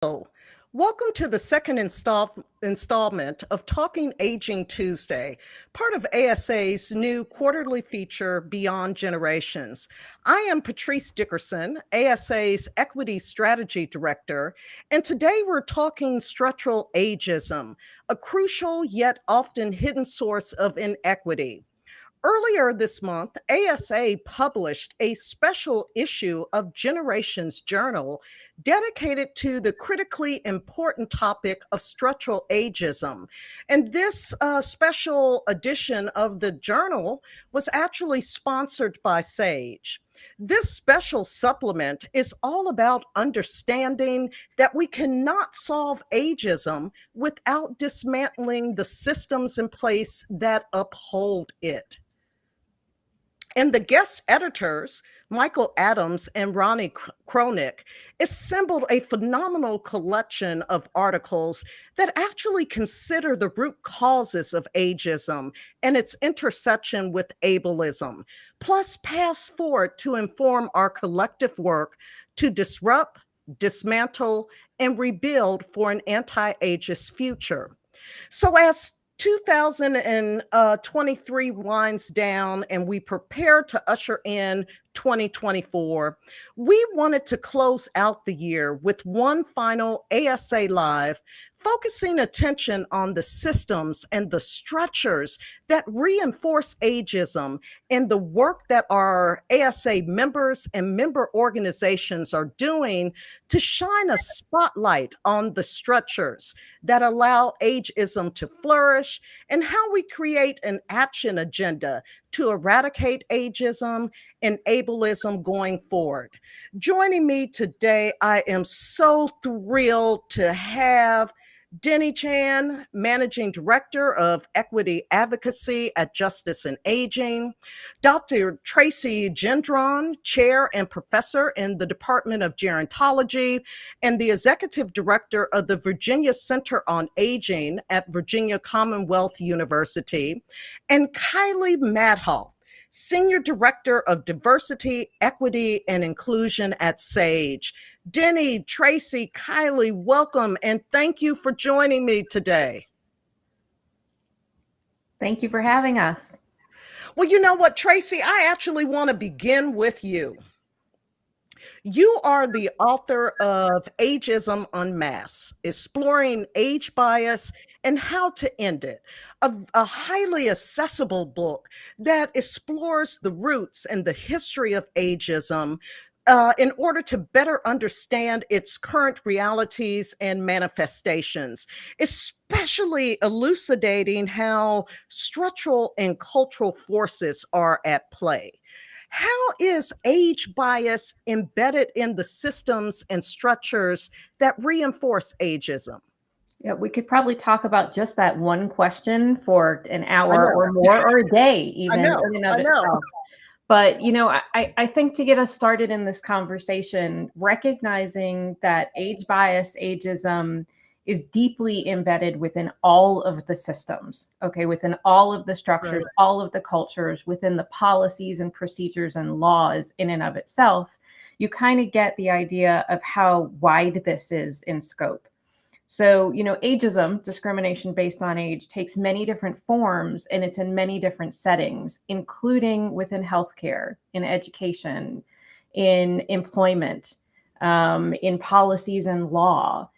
Hello. Welcome to the second installment of Talking Aging Tuesday, part of ASA's new quarterly feature, Beyond Generations. I am Patrice Dickerson, ASA's Equity Strategy Director, and today we're talking structural ageism, a crucial yet often hidden source of inequity. Earlier this month, ASA published a special issue of Generations Journal dedicated to the critically important topic of structural ageism. And this special edition of the journal was actually sponsored by SAGE. This special supplement is all about understanding that we cannot solve ageism without dismantling the systems in place that uphold it. And the guest editors, Michael Adams and Ronnie Kronick, assembled a phenomenal collection of articles that actually consider the root causes of ageism and its intersection with ableism, plus pass forward to inform our collective work to disrupt, dismantle, and rebuild for an anti-ageist future. So as 2023 winds down and we prepare to usher in 2024, we wanted to close out the year with one final ASA Live, focusing attention on the systems and the structures that reinforce ageism and the work that our ASA members and member organizations are doing to shine a spotlight on the structures that allow ageism to flourish and how we create an action agenda to eradicate ageism and ableism going forward. Joining me today, I am so thrilled to have Denny Chan, Managing Director of Equity Advocacy at Justice and Aging, Dr. Tracy Gendron, Chair and Professor in the Department of Gerontology, and the Executive Director of the Virginia Center on Aging at Virginia Commonwealth University, and Kylie Madhoff, Senior Director of Diversity, Equity, and Inclusion at SAGE. Denny, Tracy, Kylie, welcome, and thank you for joining me today. Thank you for having us. Well, you know what, Tracy, I actually want to begin with you. You are the author of Ageism Unmasked, Exploring Age Bias and How to End It, a highly accessible book that explores the roots and the history of ageism in order to better understand its current realities and manifestations, especially elucidating how structural and cultural forces are at play. How is age bias embedded in the systems and structures that reinforce ageism? Yeah, we could probably talk about just that one question for an hour or more, or a day, even in and of itself. But, I think to get us started in this conversation, recognizing that age bias, ageism is deeply embedded within all of the systems, okay, within all of the structures, Right. all of the cultures, within the policies and procedures and laws in and of itself, you kind of get the idea of how wide this is in scope. So, ageism, discrimination based on age, takes many different forms and it's in many different settings, including within healthcare, in education, in employment, in policies and law,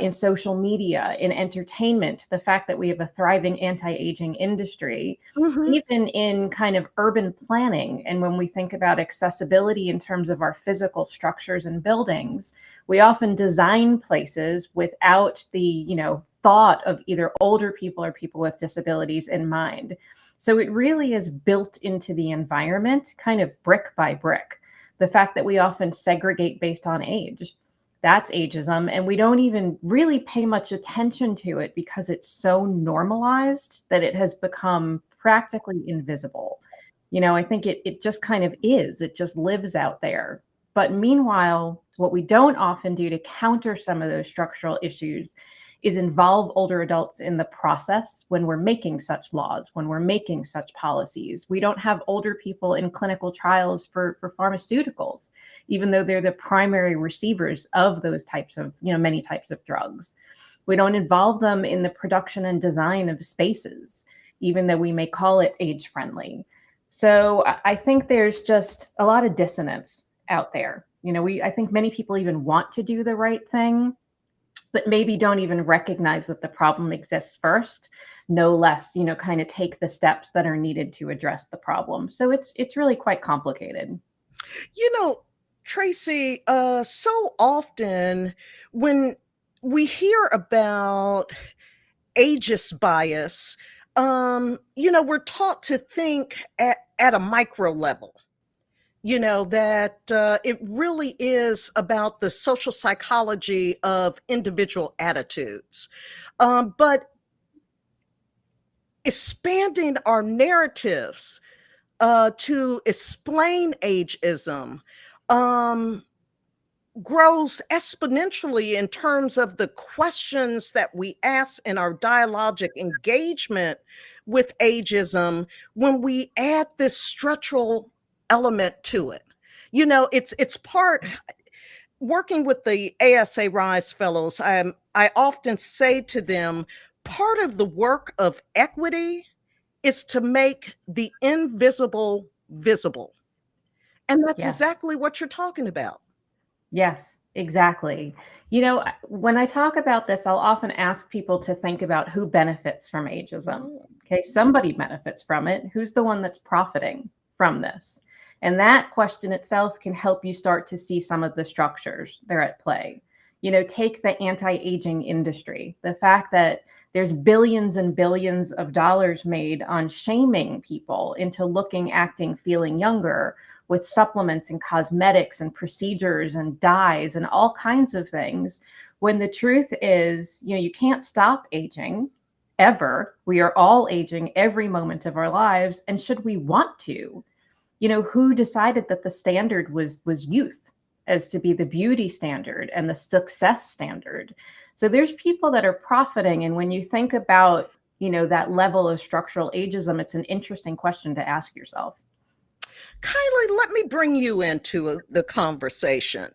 in social media, in entertainment, the fact that we have a thriving anti-aging industry, even in kind of urban planning. And when we think about accessibility in terms of our physical structures and buildings, we often design places without the, thought of either older people or people with disabilities in mind. So it really is built into the environment, kind of brick by brick. The fact that we often segregate based on age, that's ageism. And we don't even really pay much attention to it because it's so normalized that it has become practically invisible. I think it just kind of is. It just lives out there. But meanwhile, what we don't often do to counter some of those structural issues is involve older adults in the process when we're making such laws, when we're making such policies. We don't have older people in clinical trials for pharmaceuticals, even though they're the primary receivers of those types of, many types of drugs. We don't involve them in the production and design of spaces, even though we may call it age friendly. So I think there's just a lot of dissonance out there. I think many people even want to do the right thing, but maybe don't even recognize that the problem exists first, no less, kind of take the steps that are needed to address the problem. So it's really quite complicated. Tracy, so often when we hear about ageist bias, we're taught to think at a micro level. That it really is about the social psychology of individual attitudes. But expanding our narratives to explain ageism grows exponentially in terms of the questions that we ask in our dialogic engagement with ageism when we add this structural element to it. It's part working with the ASA Rise Fellows. I often say to them, part of the work of equity is to make the invisible visible. And that's Yes. exactly what you're talking about. Yes, exactly. When I talk about this, I'll often ask people to think about who benefits from ageism. Mm. Okay, somebody benefits from it. Who's the one that's profiting from this? And that question itself can help you start to see some of the structures that are at play. Take the anti-aging industry, the fact that there's billions and billions of dollars made on shaming people into looking, acting, feeling younger with supplements and cosmetics and procedures and dyes and all kinds of things, when the truth is, you can't stop aging ever. We are all aging every moment of our lives. And should we want to? Who decided that the standard was youth as to be the beauty standard and the success standard? So there's people that are profiting. And when you think about, that level of structural ageism, it's an interesting question to ask yourself. Kylie, let me bring you into the conversation.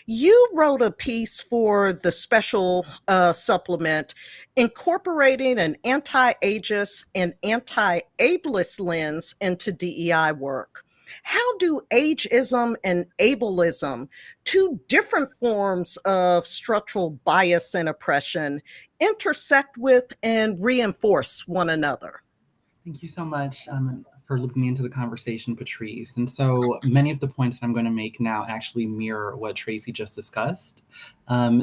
You wrote a piece for the special supplement incorporating an anti-ageist and anti-ableist lens into DEI work. How do ageism and ableism, two different forms of structural bias and oppression, intersect with and reinforce one another? Thank you so much for looping me into the conversation, Patrice. And so many of the points that I'm going to make now actually mirror what Tracy just discussed.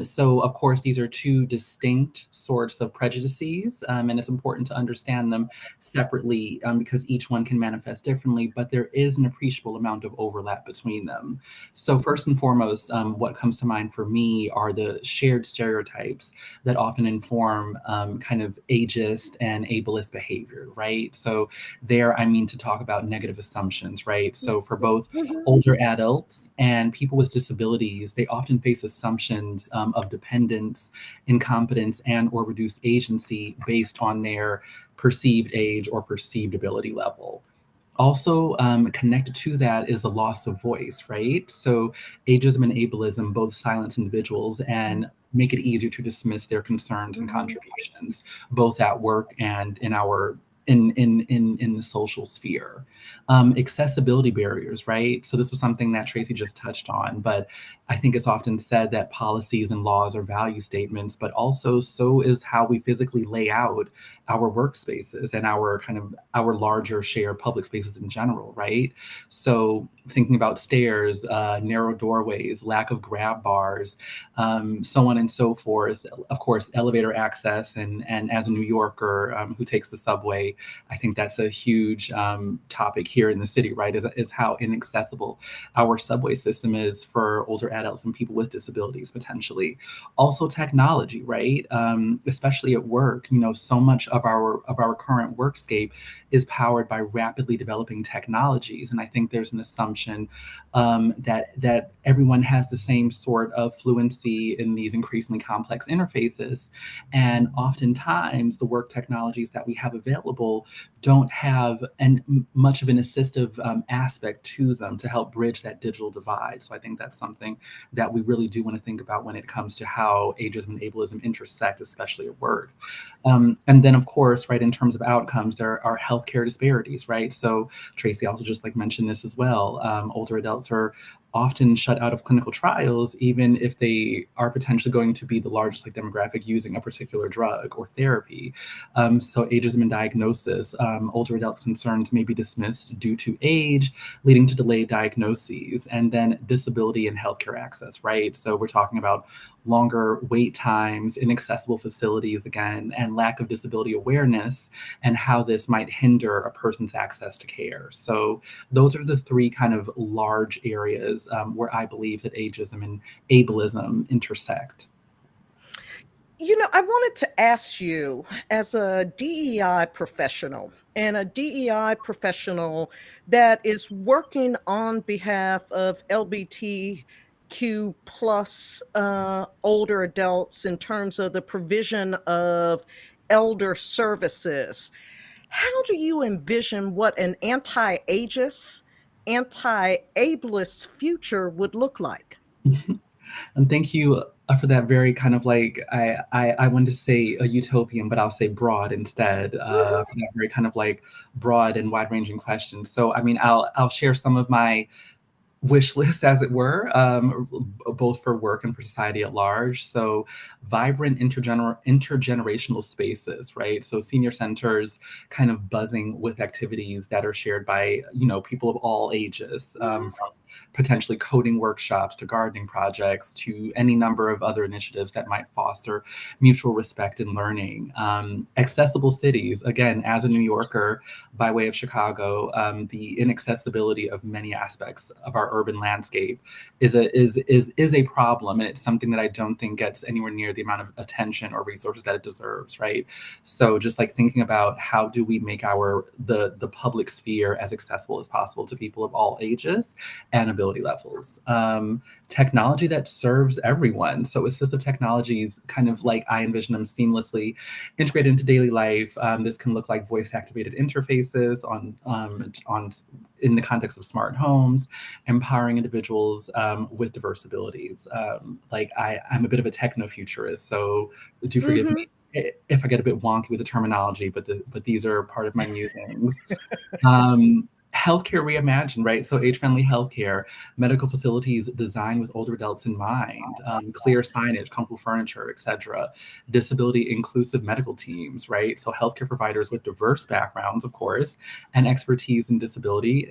So, of course, these are two distinct sorts of prejudices, and it's important to understand them separately because each one can manifest differently, but there is an appreciable amount of overlap between them. So first and foremost, what comes to mind for me are the shared stereotypes that often inform kind of ageist and ableist behavior, right? So there, I mean to talk about negative assumptions, right? So for both older adults and people with disabilities, they often face assumptions of dependence, incompetence, and or reduced agency based on their perceived age or perceived ability level. Also, connected to that is the loss of voice, right? So ageism and ableism both silence individuals and make it easier to dismiss their concerns and contributions, both at work and in our in the social sphere. Accessibility barriers, right? So this was something that Tracy just touched on, but I think it's often said that policies and laws are value statements, but also so is how we physically lay out our workspaces and our larger shared public spaces in general, right? So thinking about stairs, narrow doorways, lack of grab bars, so on and so forth. Of course, elevator access, and as a New Yorker who takes the subway, day. I think that's a huge topic here in the city, right? Is how inaccessible our subway system is for older adults and people with disabilities potentially. Also technology, right? Especially at work, so much of our current workscape is powered by rapidly developing technologies. And I think there's an assumption that everyone has the same sort of fluency in these increasingly complex interfaces. And oftentimes the work technologies that we have available don't have much of an assistive aspect to them to help bridge that digital divide. So I think that's something that we really do want to think about when it comes to how ageism and ableism intersect, especially at work. And then, of course, right, in terms of outcomes, there are healthcare disparities, right? So Tracy also just mentioned this as well. Older adults are often shut out of clinical trials, even if they are potentially going to be the largest demographic using a particular drug or therapy. So ageism and diagnosis, older adults' concerns may be dismissed due to age, leading to delayed diagnoses, and then disability and healthcare access, right? So we're talking about longer wait times, inaccessible facilities again, and lack of disability awareness, and how this might hinder a person's access to care. So those are the three kind of large areas where I believe that ageism and ableism intersect. I wanted to ask you, as a DEI professional and a DEI professional that is working on behalf of LGBTQ plus older adults in terms of the provision of elder services, how do you envision what an anti-ageist, anti-ableist future would look like? And thank you for that very kind of I wanted to say a utopian, but I'll say broad instead. For that very kind of broad and wide ranging question. So I mean, I'll share some of my wish list, as it were, both for work and for society at large. So vibrant intergenerational spaces, right? So senior centers kind of buzzing with activities that are shared by, people of all ages, from potentially coding workshops to gardening projects to any number of other initiatives that might foster mutual respect and learning. Accessible cities, again, as a New Yorker, by way of Chicago, the inaccessibility of many aspects of our urban landscape is a problem, and it's something that I don't think gets anywhere near the amount of attention or resources that it deserves, right? So just thinking about how do we make the public sphere as accessible as possible to people of all ages and ability levels. Technology that serves everyone. So assistive technologies, kind of I envision them seamlessly integrated into daily life. This can look like voice-activated interfaces on in the context of smart homes, empowering individuals with diverse abilities. I'm a bit of a techno-futurist, so do forgive me if I get a bit wonky with the terminology, but these are part of my musings. Healthcare reimagined, right? So age-friendly healthcare, medical facilities designed with older adults in mind, clear signage, comfortable furniture, etc. Disability inclusive medical teams, right? So healthcare providers with diverse backgrounds, of course, and expertise in disability,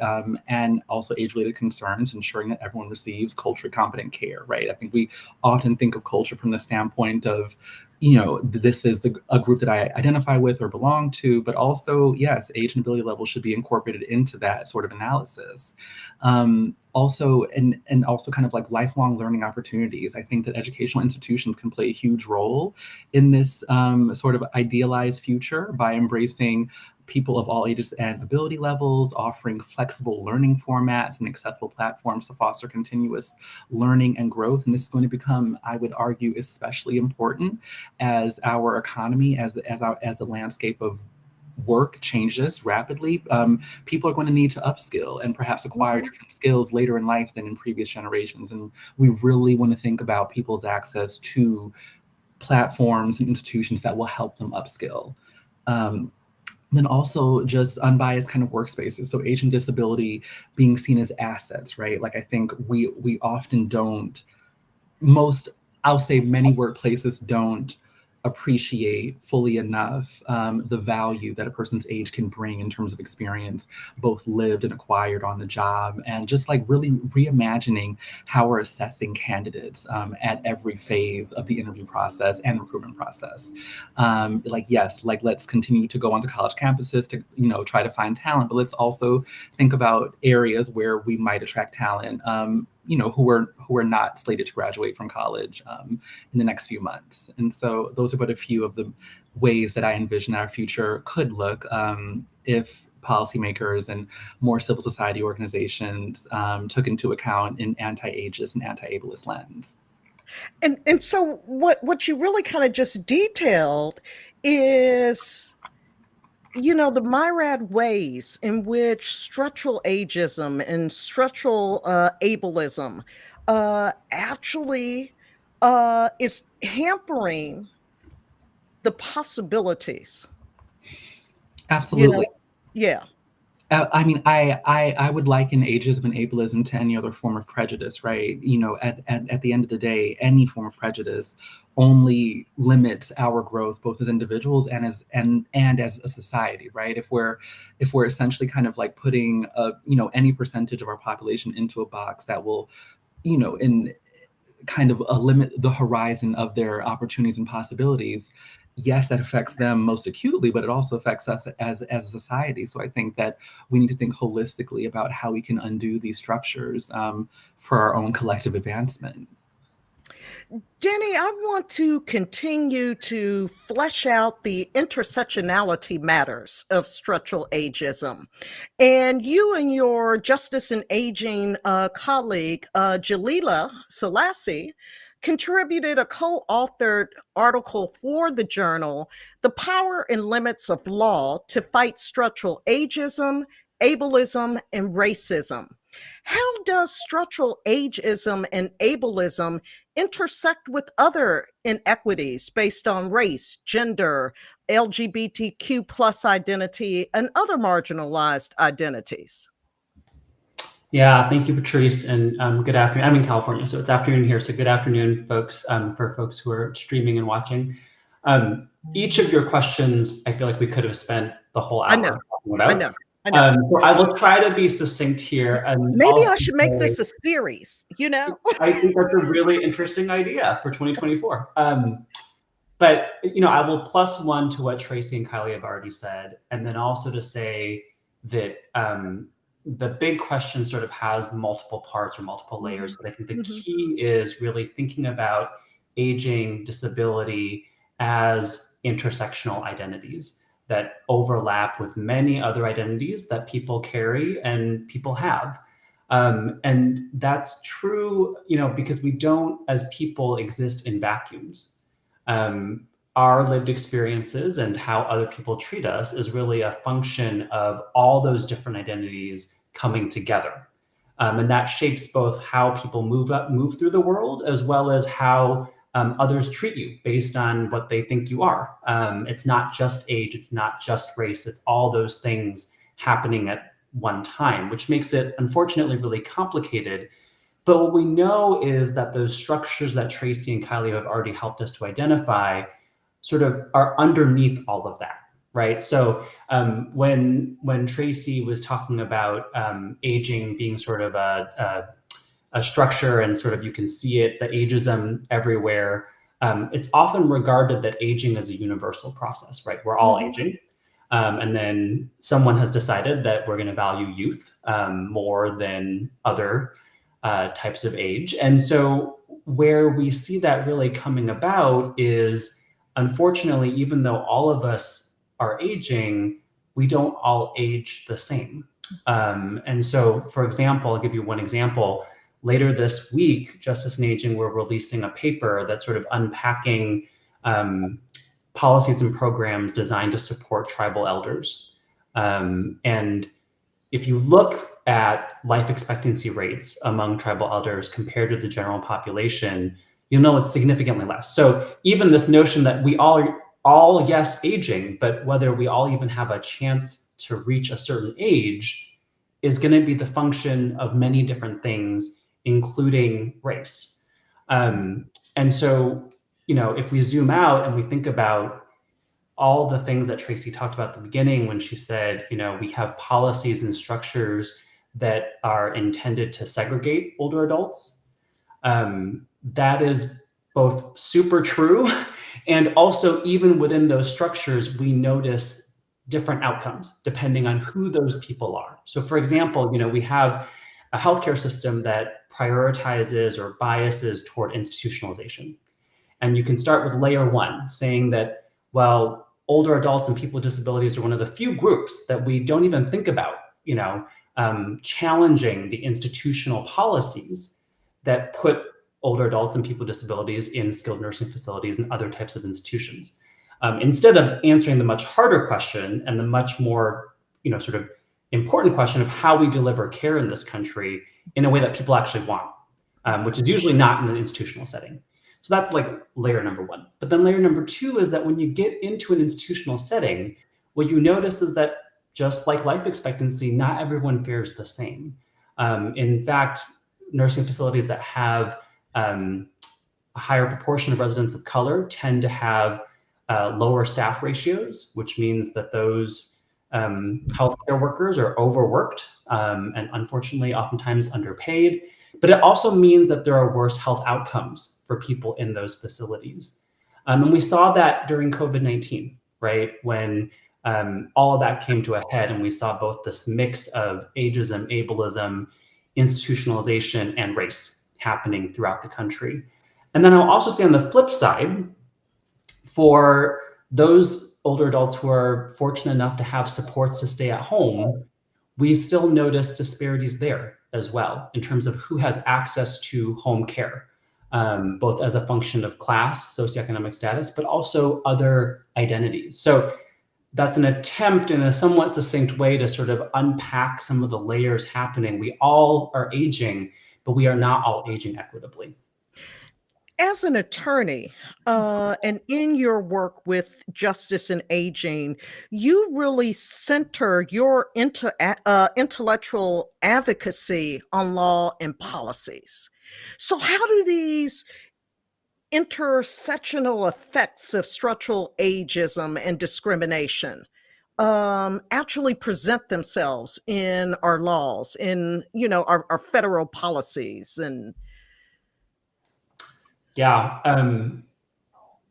and also age-related concerns, ensuring that everyone receives culturally competent care, right? I think we often think of culture from the standpoint of, this is a group that I identify with or belong to, but also, yes, age and ability level should be incorporated into that sort of analysis. Also kind of lifelong learning opportunities. I think that educational institutions can play a huge role in this sort of idealized future by embracing people of all ages and ability levels, offering flexible learning formats and accessible platforms to foster continuous learning and growth. And this is going to become, I would argue, especially important as our economy, as the landscape of work changes rapidly. People are going to need to upskill and perhaps acquire different skills later in life than in previous generations. And we really want to think about people's access to platforms and institutions that will help them upskill. Then also just unbiased kind of workspaces. So age and disability being seen as assets, right? I think we often don't, I'll say many workplaces don't appreciate fully enough the value that a person's age can bring in terms of experience, both lived and acquired on the job, and just like really reimagining how we're assessing candidates at every phase of the interview process and recruitment process. Like, yes, like let's continue to go onto college campuses to, you know, try to find talent, but let's also think about areas where we might attract talent, you know, who are not slated to graduate from college in the next few months. And so those are but a few of the ways that I envision our future could look if policymakers and more civil society organizations took into account an anti-ageist and anti-ableist lens. And so what you really kind of just detailed is, you know, the myriad ways in which structural ageism and structural ableism actually is hampering the possibilities. You Absolutely. know, yeah. I mean, I would liken ageism and ableism to any other form of prejudice, right? You know, at the end of the day, any form of prejudice only limits our growth, both as individuals and as a society, right? If we're essentially kind of like putting you know, any percentage of our population into a box that will, you know, in kind of limit the horizon of their opportunities and possibilities, yes, that affects them most acutely, but it also affects us as a society. So I think that we need to think holistically about how we can undo these structures for our own collective advancement. Denny, I want to continue to flesh out the intersectionality matters of structural ageism. And you and your Justice and Aging colleague, Jalila Selassie, contributed a co-authored article for the journal, The Power and Limits of Law to Fight Structural Ageism, Ableism, and Racism. How does structural ageism and ableism intersect with other inequities based on race, gender, LGBTQ plus identity, and other marginalized identities? Yeah, thank you, Patrice, and good afternoon. I'm in California, so it's afternoon here. So good afternoon, folks, for folks who are streaming and watching. Each of your questions, I feel like we could have spent the whole hour talking about. I know. So I will try to be succinct here. And maybe I should make this a series, you know? I think that's a really interesting idea for 2024. But, you know, I will plus one to what Tracy and Kylie have already said, and then also to say that the big question sort of has multiple parts or multiple layers, but I think the key is really thinking about aging, disability as intersectional identities that overlap with many other identities that people carry and people have. And that's true, you know, because we don't, as people, exist in vacuums. Our lived experiences and how other people treat us is really a function of all those different identities coming together. And that shapes both how people move through the world, as well as how others treat you based on what they think you are. It's not just age, it's not just race, it's all those things happening at one time, which makes it unfortunately really complicated. But what we know is that those structures that Tracy and Kylie have already helped us to identify sort of are underneath all of that, right? So when Tracy was talking about aging being sort of a structure and sort of you can see it, the ageism everywhere, it's often regarded that aging is a universal process, right? We're all aging. And then someone has decided that we're going to value youth more than other types of age. And so where we see that really coming about is, unfortunately, even though all of us are aging, we don't all age the same. And so, for example, I'll give you one example. Later this week, Justice and Aging, we're releasing a paper that's sort of unpacking policies and programs designed to support tribal elders. And if you look at life expectancy rates among tribal elders compared to the general population, you'll know it's significantly less. So even this notion that we all yes, aging, but whether we all even have a chance to reach a certain age is going to be the function of many different things, including race. And so if we zoom out and we think about all the things that Tracy talked about at the beginning when she said, we have policies and structures that are intended to segregate older adults. That is both super true, and also even within those structures, we notice different outcomes depending on who those people are. So for example, we have a healthcare system that prioritizes or biases toward institutionalization. And you can start with layer one, saying that, well, older adults and people with disabilities are one of the few groups that we don't even think about, challenging the institutional policies that put older adults and people with disabilities in skilled nursing facilities and other types of institutions. Instead of answering the much harder question and the much more, sort of important question of how we deliver care in this country in a way that people actually want, which is usually not in an institutional setting. So that's like layer number one. But then layer number two is that when you get into an institutional setting, what you notice is that just like life expectancy, not everyone fares the same. In fact, nursing facilities that have a higher proportion of residents of color tend to have lower staff ratios, which means that those healthcare workers are overworked and unfortunately oftentimes underpaid. But it also means that there are worse health outcomes for people in those facilities. And we saw that during COVID-19, right? When all of that came to a head and we saw both this mix of ageism, ableism, institutionalization, and race happening throughout the country. And then I'll also say on the flip side, for those older adults who are fortunate enough to have supports to stay at home, we still notice disparities there as well in terms of who has access to home care, both as a function of class, socioeconomic status, but also other identities. So that's an attempt in a somewhat succinct way to sort of unpack some of the layers happening. We all are aging, but we are not all aging equitably. As an attorney, and in your work with justice and aging, you really center your intellectual advocacy on law and policies. So, how do these intersectional effects of structural ageism and discrimination actually present themselves in our laws, in our federal policies? And yeah,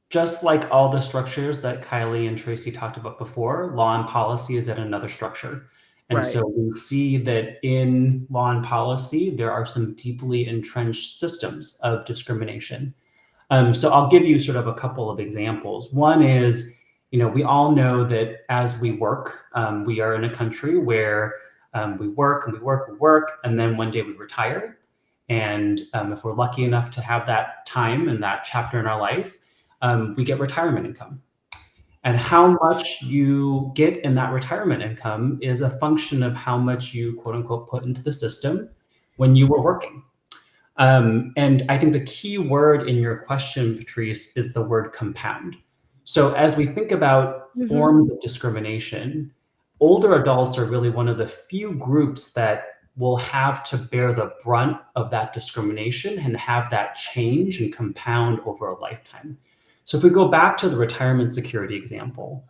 just like all the structures that Kylie and Tracy talked about before, law and policy is at another structure. And right. so we see that in law and policy, there are some deeply entrenched systems of discrimination. So I'll give you sort of a couple of examples. One is, we all know that as we work, we are in a country where we work and we work and work, and then one day we retire. And if we're lucky enough to have that time and that chapter in our life, we get retirement income. And how much you get in that retirement income is a function of how much you, quote unquote, put into the system when you were working. And I think the key word in your question, Patrice, is the word compound. So as we think about forms of discrimination, older adults are really one of the few groups that will have to bear the brunt of that discrimination and have that change and compound over a lifetime. So if we go back to the retirement security example,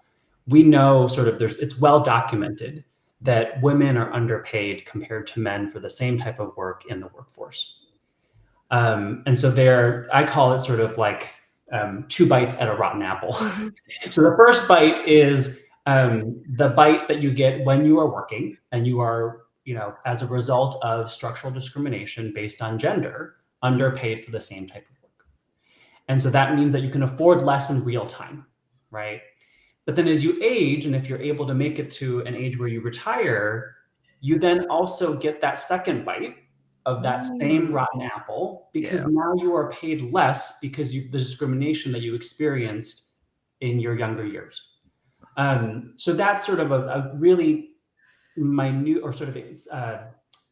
we know it's well documented that women are underpaid compared to men for the same type of work in the workforce. And so I call it sort of like 2 bites at a rotten apple. So the first bite is the bite that you get when you are working and you are, as a result of structural discrimination based on gender, underpaid for the same type of work. And so that means that you can afford less in real time, right? But then as you age, and if you're able to make it to an age where you retire, you then also get that second bite of that same rotten apple, because now you are paid less because the discrimination that you experienced in your younger years. So that's sort of a really minute or sort of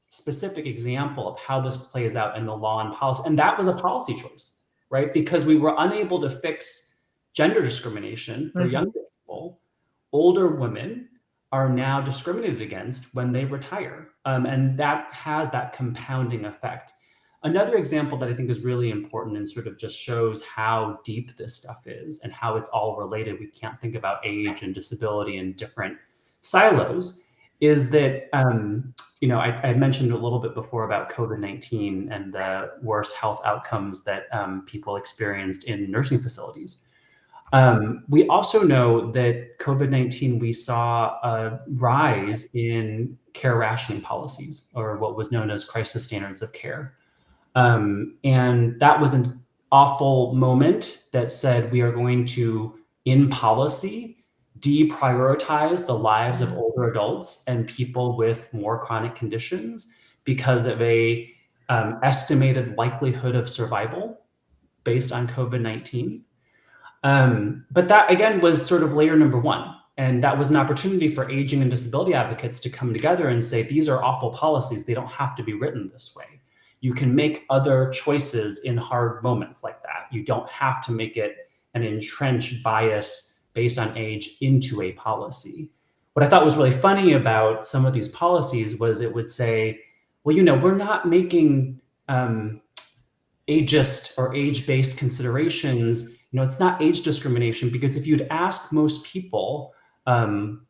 specific example of how this plays out in the law and policy. And that was a policy choice, right? Because we were unable to fix gender discrimination for younger people. Older women are now discriminated against when they retire. And that has that compounding effect. Another example that I think is really important and sort of just shows how deep this stuff is and how it's all related. We can't think about age and disability in different silos. Is that I mentioned a little bit before about COVID-19 and the worse health outcomes that people experienced in nursing facilities. We also know that COVID-19, we saw a rise in care rationing policies, or what was known as crisis standards of care. And that was an awful moment that said we are going to, in policy, deprioritize the lives of older adults and people with more chronic conditions because of a estimated likelihood of survival based on COVID-19. But that, again, was sort of layer number one. And that was an opportunity for aging and disability advocates to come together and say, these are awful policies. They don't have to be written this way. You can make other choices in hard moments like that. You don't have to make it an entrenched bias based on age into a policy. What I thought was really funny about some of these policies was it would say, well, we're not making ageist or age-based considerations. It's not age discrimination, because if you'd ask most people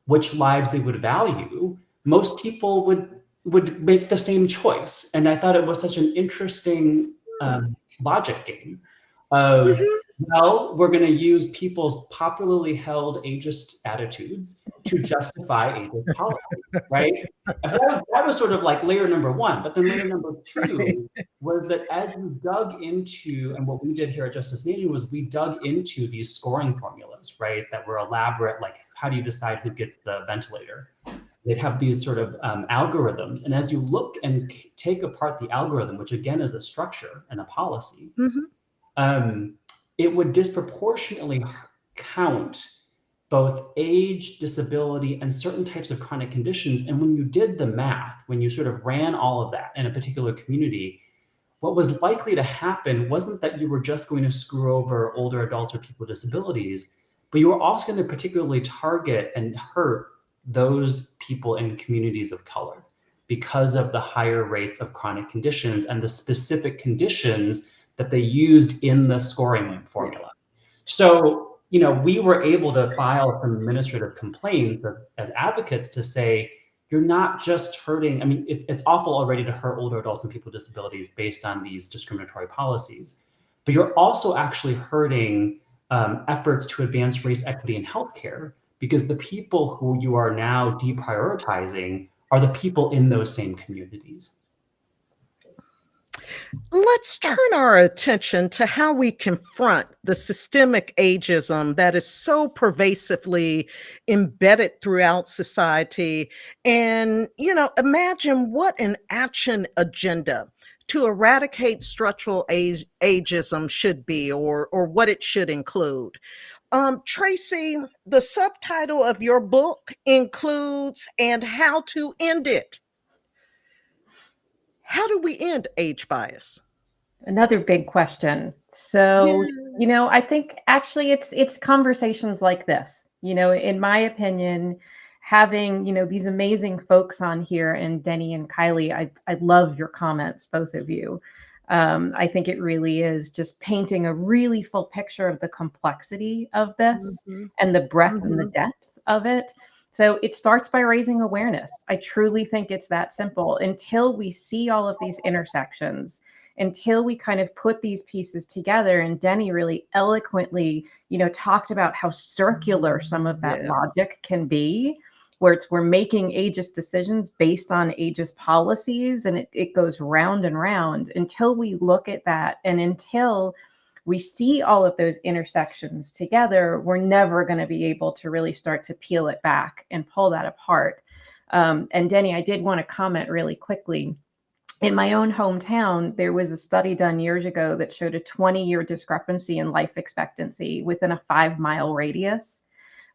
which lives they would value, most people would make the same choice. And I thought it was such an interesting logic game of, well, we're going to use people's popularly held ageist attitudes to justify ageist policy, right? And that was sort of like layer number one. But then layer number two was that as you dug into, and what we did here at Justice Nation was we dug into these scoring formulas, right? That were elaborate, like how do you decide who gets the ventilator? They'd have these sort of algorithms. And as you look and take apart the algorithm, which again is a structure and a policy, it would disproportionately count both age, disability, and certain types of chronic conditions. And when you did the math, when you sort of ran all of that in a particular community, what was likely to happen wasn't that you were just going to screw over older adults or people with disabilities, but you were also going to particularly target and hurt those people in communities of color because of the higher rates of chronic conditions and the specific conditions that they used in the scoring formula. So, we were able to file some administrative complaints as advocates to say, you're not just hurting. I mean, it's awful already to hurt older adults and people with disabilities based on these discriminatory policies, but you're also actually hurting efforts to advance race equity in healthcare, because the people who you are now deprioritizing are the people in those same communities. Let's turn our attention to how we confront the systemic ageism that is so pervasively embedded throughout society. And, imagine what an action agenda to eradicate structural ageism should be, or what it should include. Tracy, the subtitle of your book includes "And How to End It." How do we end age bias? Another big question. So, I think actually it's conversations like this. In my opinion, having, these amazing folks on here, and Denny and Kylie, I love your comments, both of you. I think it really is just painting a really full picture of the complexity of this and the breadth and the depth of it. So it starts by raising awareness. I truly think it's that simple. Until we see all of these intersections, until we kind of put these pieces together, and Denny really eloquently, talked about how circular some of that logic can be, where we're making ageist decisions based on ageist policies, and it goes round and round. Until we look at that, and until we see all of those intersections together, we're never going to be able to really start to peel it back and pull that apart. And Denny, I did want to comment really quickly. In my own hometown, there was a study done years ago that showed a 20-year discrepancy in life expectancy within a 5-mile radius.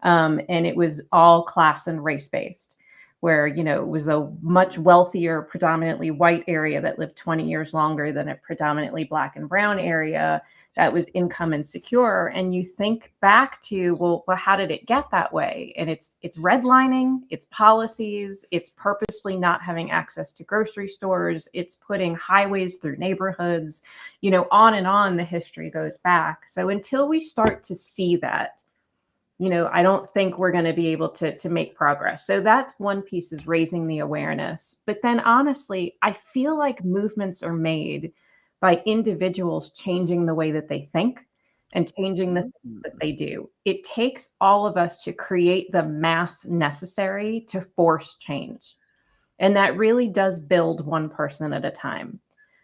And it was all class and race-based, where, it was a much wealthier, predominantly white area that lived 20 years longer than a predominantly Black and brown area that was income insecure. And you think back to, well, how did it get that way? And it's redlining, it's policies, it's purposely not having access to grocery stores, it's putting highways through neighborhoods, on and on the history goes back. So until we start to see that, I don't think we're going to be able to make progress. So that's one piece, is raising the awareness. But then honestly, I feel like movements are made by individuals changing the way that they think and changing the things that they do. It takes all of us to create the mass necessary to force change. And that really does build one person at a time.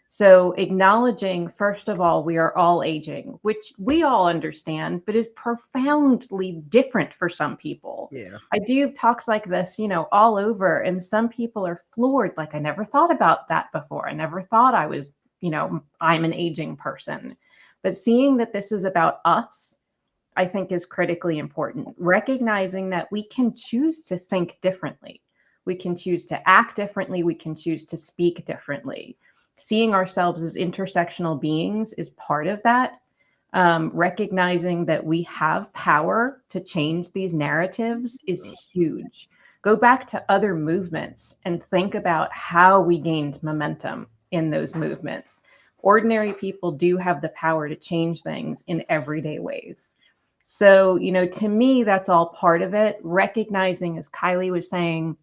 So acknowledging, first of all, we are all aging, which we all understand, but is profoundly different for some people. Yeah. I do talks like this, all over, and some people are floored. Like, I never thought about that before. I never thought I was, I'm an aging person. But seeing that this is about us, I think, is critically important. Recognizing that we can choose to think differently. We can choose to act differently. We can choose to speak differently. Seeing ourselves as intersectional beings is part of that. Recognizing that we have power to change these narratives is huge. Go back to other movements and think about how we gained momentum in those movements. Ordinary people do have the power to change things in everyday ways. So, to me, that's all part of it. Recognizing, as Kylie was saying,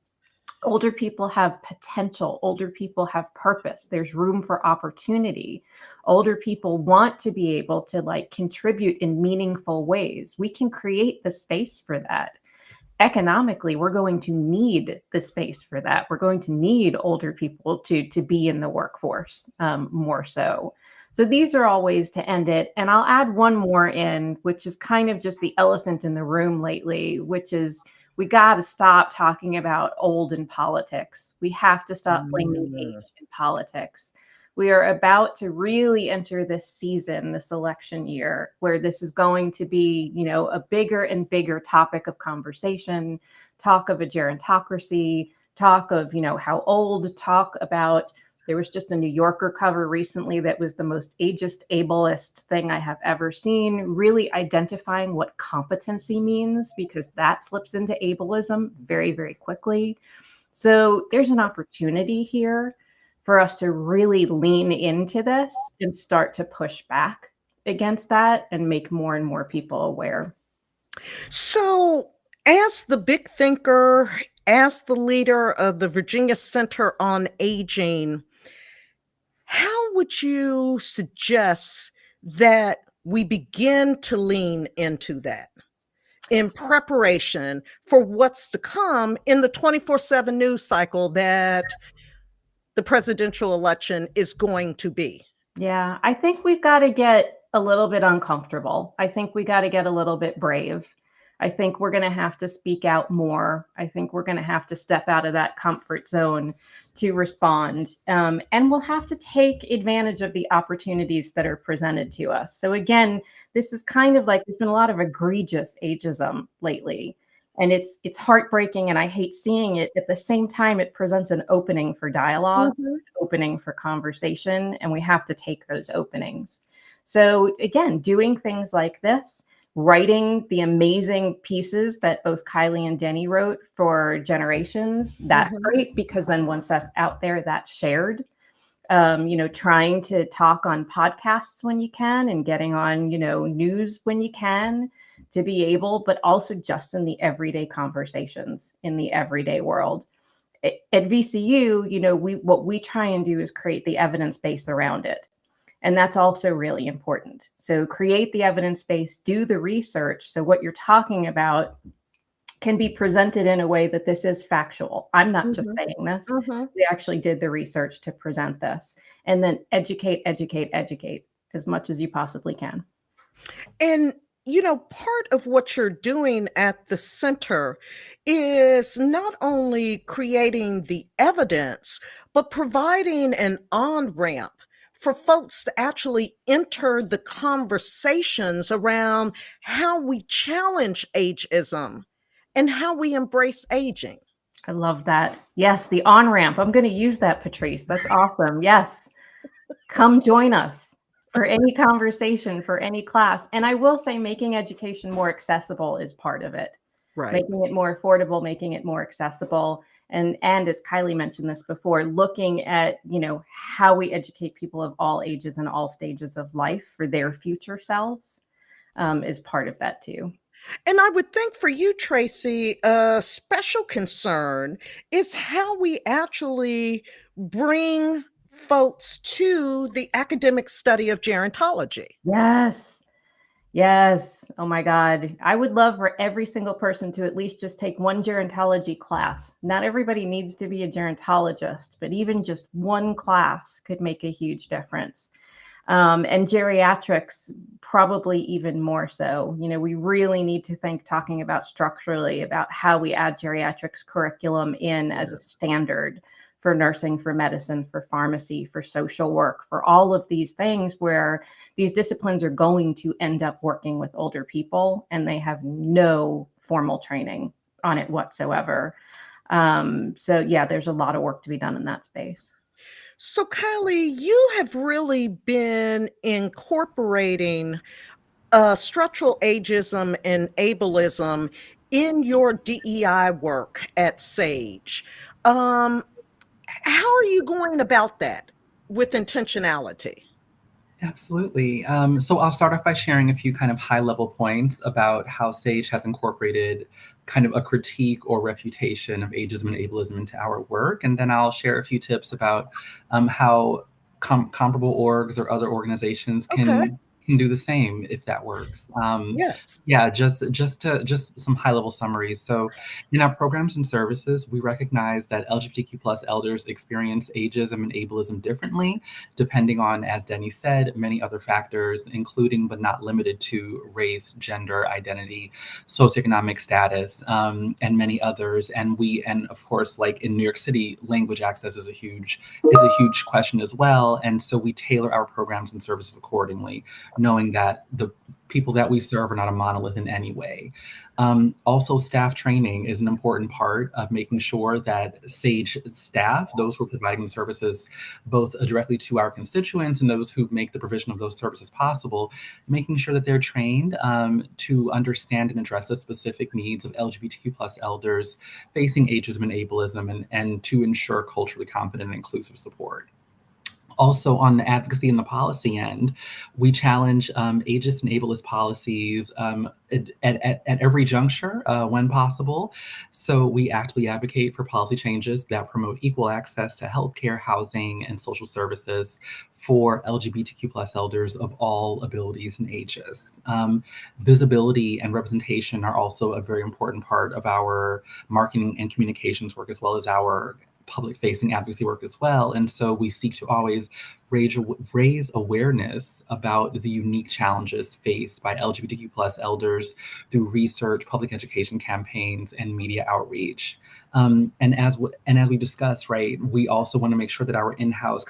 older people have potential. Older people have purpose. There's room for opportunity. Older people want to be able to contribute in meaningful ways. We can create the space for that. Economically, we're going to need the space for that. We're going to need older people to be in the workforce more so. So these are all ways to end it. And I'll add one more in, which is kind of just the elephant in the room lately, which is, we got to stop talking about old in politics. We have to stop blaming age in politics. We are about to really enter this season, this election year, where this is going to be, a bigger and bigger topic of conversation, talk of a gerontocracy, talk of, how old, talk about, there was just a New Yorker cover recently that was the most ageist, ableist thing I have ever seen, really identifying what competency means, because that slips into ableism very, very quickly. So there's an opportunity here for us to really lean into this and start to push back against that and make more and more people aware. So, as the big thinker, as the leader of the Virginia Center on Aging, how would you suggest that we begin to lean into that in preparation for what's to come in the 24/7 news cycle that the presidential election is going to be? Yeah, I think we've got to get a little bit uncomfortable. I think we got to get a little bit brave. I think we're going to have to speak out more. I think we're going to have to step out of that comfort zone to respond. And we'll have to take advantage of the opportunities that are presented to us. So again, this is kind of like, there's been a lot of egregious ageism lately. And it's heartbreaking, and I hate seeing it. At the same time, it presents an opening for dialogue, opening for conversation, and we have to take those openings. So again, doing things like this, writing the amazing pieces that both Kylie and Denny wrote for generations, that's great, because then once that's out there, that's shared. Trying to talk on podcasts when you can, and getting on, news when you can, to be able, but also just in the everyday conversations in the everyday world. At VCU, what we try and do is create the evidence base around it. And that's also really important. So create the evidence base, do the research. So what you're talking about can be presented in a way that this is factual. I'm not just saying this. We actually did the research to present this. And then educate as much as you possibly can. And part of what you're doing at the center is not only creating the evidence, but providing an on-ramp for folks to actually enter the conversations around how we challenge ageism and how we embrace aging. I love that. Yes, the on-ramp. I'm going to use that, Patrice. That's awesome. Yes. Come join us. for any conversation, for any class. And I will say making education more accessible is part of it. Right. Making it more affordable, making it more accessible. And as Kylie mentioned this before, looking at, how we educate people of all ages and all stages of life for their future selves is part of that too. And I would think for you, Tracy, a special concern is how we actually bring folks to the academic study of gerontology. Yes. Yes. Oh my God. I would love for every single person to at least just take one gerontology class. Not everybody needs to be a gerontologist, but even just one class could make a huge difference. And geriatrics, probably even more so. We really need to think talking about structurally about how we add geriatrics curriculum in as a standard for nursing, for medicine, for pharmacy, for social work, for all of these things where these disciplines are going to end up working with older people and they have no formal training on it whatsoever. So yeah, there's a lot of work to be done in that space. So, Kylie, you have really been incorporating structural ageism and ableism in your DEI work at SAGE. How are you going about that with intentionality? Absolutely. So I'll start off by sharing a few kind of high-level points about how SAGE has incorporated kind of a critique or refutation of ageism and ableism into our work. And then I'll share a few tips about how comparable orgs or other organizations can do the same if that works. Yes. Yeah, just some high-level summaries. So in our programs and services, we recognize that LGBTQ plus elders experience ageism and ableism differently, depending on, as Denny said, many other factors, including but not limited to race, gender, identity, socioeconomic status, and many others. And of course, like in New York City, language access is a huge question as well. And so we tailor our programs and services accordingly, knowing that the people that we serve are not a monolith in any way. Also, staff training is an important part of making sure that SAGE staff, those who are providing the services, both directly to our constituents and those who make the provision of those services possible, making sure that they're trained to understand and address the specific needs of LGBTQ plus elders facing ageism and ableism, and to ensure culturally competent and inclusive support. Also, on the advocacy and the policy end, we challenge ageist and ableist policies at every juncture when possible. So we actively advocate for policy changes that promote equal access to healthcare, housing, and social services for LGBTQ plus elders of all abilities and ages. Visibility and representation are also a very important part of our marketing and communications work, as well as our public-facing advocacy work as well. And so we seek to always raise awareness about the unique challenges faced by LGBTQ plus elders through research, public education campaigns, and media outreach. And as we discussed, right, we also want to make sure that our in-house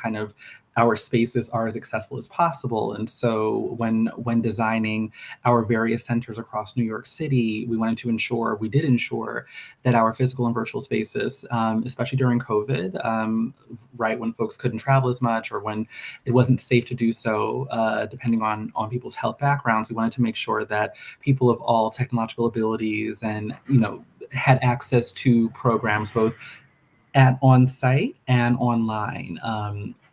our spaces are as accessible as possible. And so when designing our various centers across New York City, we did ensure that our physical and virtual spaces, especially during COVID, right, when folks couldn't travel as much or when it wasn't safe to do so, depending on people's health backgrounds, we wanted to make sure that people of all technological abilities and, had access to programs both on-site and online.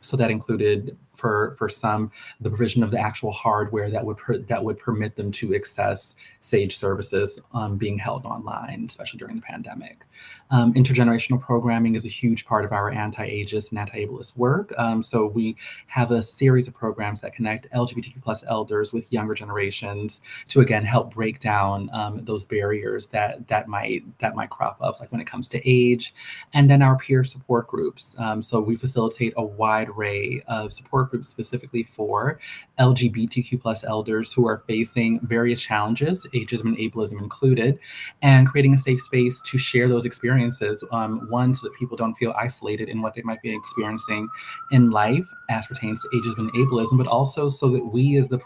So that included for some the provision of the actual hardware that would permit them to access SAGE services being held online, especially during the pandemic. Intergenerational programming is a huge part of our anti-ageist and anti-ableist work. So we have a series of programs that connect LGBTQ plus elders with younger generations to again help break down those barriers that might crop up, like when it comes to age, and then our peer support groups. So we facilitate a wide array of support groups specifically for LGBTQ plus elders who are facing various challenges, ageism and ableism included, and creating a safe space to share those experiences, one, so that people don't feel isolated in what they might be experiencing in life as pertains to ageism and ableism, but also so that we as the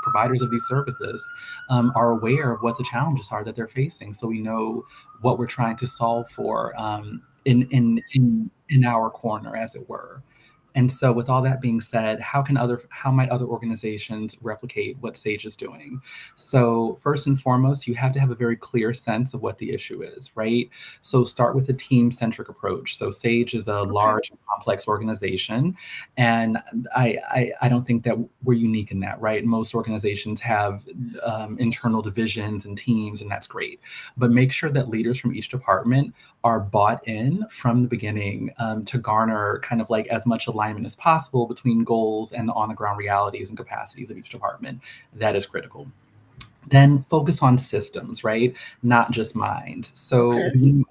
providers of these services are aware of what the challenges are that they're facing, so we know what we're trying to solve for in our corner, as it were. And so with all that being said, how might other organizations replicate what SAGE is doing? So first and foremost, you have to have a very clear sense of what the issue is, right? So start with a team-centric approach. So SAGE is a large and complex organization, and I don't think that we're unique in that, right? Most organizations have internal divisions and teams, and that's great. But make sure that leaders from each department are bought in from the beginning, to garner kind of like as much alignment as possible between goals and the on-the-ground realities and capacities of each department. That is critical. Then focus on systems, right? Not just minds. So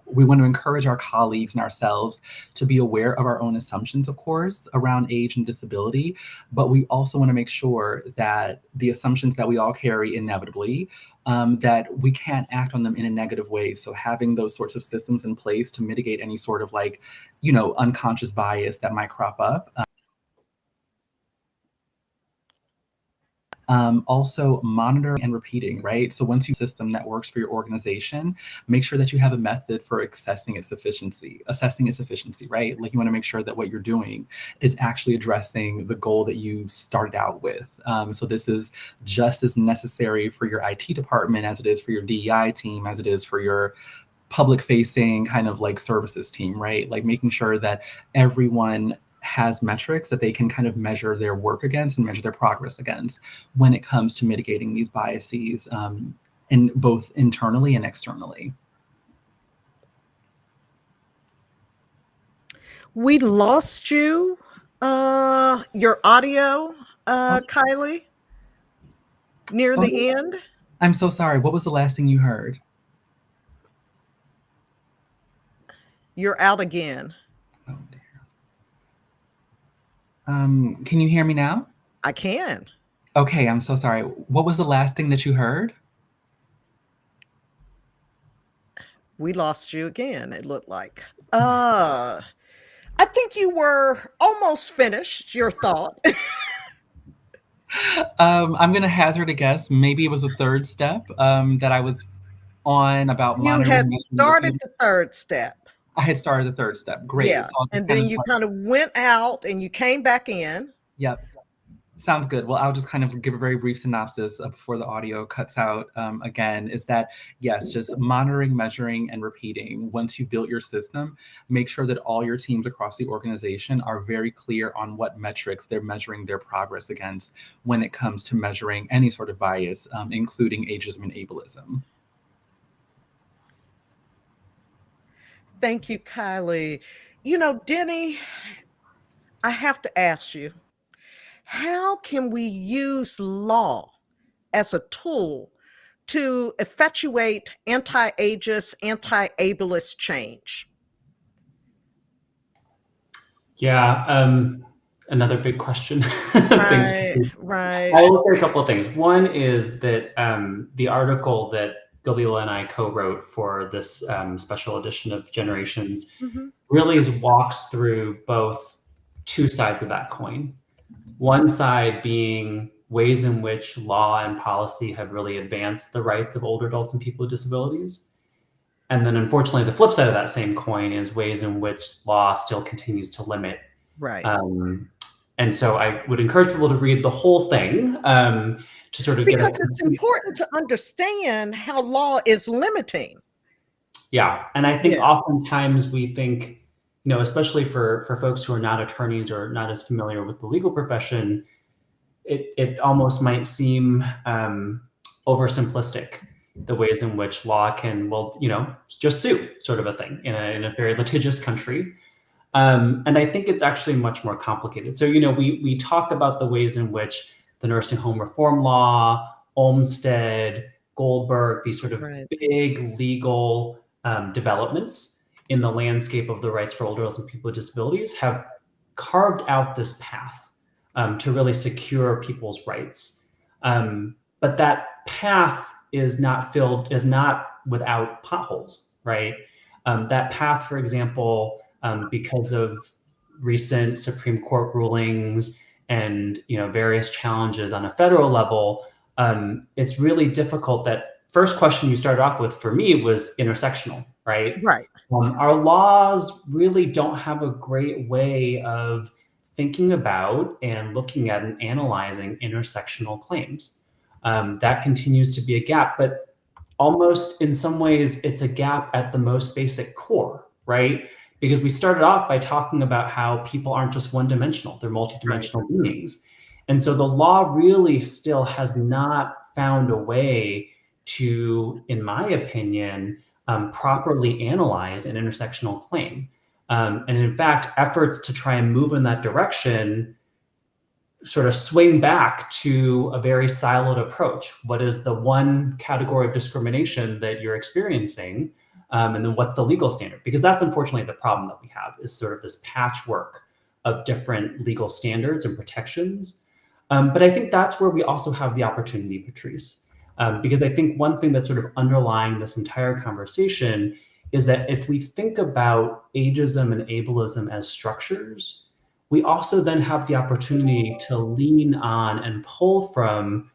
we want to encourage our colleagues and ourselves to be aware of our own assumptions, of course, around age and disability, but we also want to make sure that the assumptions that we all carry inevitably, that we can't act on them in a negative way. So having those sorts of systems in place to mitigate any sort of like, unconscious bias that might crop up. Also monitoring and repeating, right? So once you have a system that works for your organization, make sure that you have a method for assessing its efficiency, right? Like you want to make sure that what you're doing is actually addressing the goal that you started out with. So this is just as necessary for your IT department as it is for your DEI team, as it is for your public facing kind of like services team, right? Like making sure that everyone has metrics that they can kind of measure their work against and measure their progress against when it comes to mitigating these biases, in both internally and externally. We lost you, your audio, Kylie, near the end. I'm so sorry. What was the last thing you heard? You're out again. Oh, dear. Can you hear me now? I can. Okay, I'm so sorry. What was the last thing that you heard? We lost you again, it looked like. I think you were almost finished your thought. I'm going to hazard a guess. Maybe it was the third step that I was on about You monitoring. had started the third step. I had started the third step. Great. Yeah. So and then you kind of went out and you came back in. Yep. Sounds good. Well, I'll just kind of give a very brief synopsis before the audio cuts out again, is that, yes, just monitoring, measuring, and repeating. Once you've built your system, make sure that all your teams across the organization are very clear on what metrics they're measuring their progress against when it comes to measuring any sort of bias, including ageism and ableism. Thank you, Kylie. Denny, I have to ask you, how can we use law as a tool to effectuate anti-ageist, anti-ableist change? Yeah, another big question. Right. I will say a couple of things. One is that the article that Galila and I co-wrote for this special edition of Generations really walks through both two sides of that coin. One side being ways in which law and policy have really advanced the rights of older adults and people with disabilities. And then unfortunately, the flip side of that same coin is ways in which law still continues to limit. Right. And so I would encourage people to read the whole thing to sort of get because it's important to understand how law is limiting. Yeah, and I think oftentimes we think, especially for folks who are not attorneys or not as familiar with the legal profession, it almost might seem oversimplistic, the ways in which law can, just sue, sort of a thing in a very litigious country. And I think it's actually much more complicated. So, we talk about the ways in which the nursing home reform law, Olmstead, Goldberg, these sort of big legal developments in the landscape of the rights for older adults and people with disabilities have carved out this path to really secure people's rights. But that path is not without potholes, right? That path, for example, because of recent Supreme Court rulings and various challenges on a federal level, it's really difficult. That first question you started off with for me was intersectional, right? Right. Our laws really don't have a great way of thinking about and looking at and analyzing intersectional claims. That continues to be a gap, but almost in some ways, it's a gap at the most basic core, right? Because we started off by talking about how people aren't just one-dimensional, they're multidimensional beings. And so the law really still has not found a way to, in my opinion, properly analyze an intersectional claim. And in fact, efforts to try and move in that direction sort of swing back to a very siloed approach. What is the one category of discrimination that you're experiencing? And then what's the legal standard? Because that's unfortunately the problem that we have, is sort of this patchwork of different legal standards and protections. But I think that's where we also have the opportunity, Patrice. Because I think one thing that's sort of underlying this entire conversation is that if we think about ageism and ableism as structures, we also then have the opportunity to lean on and pull from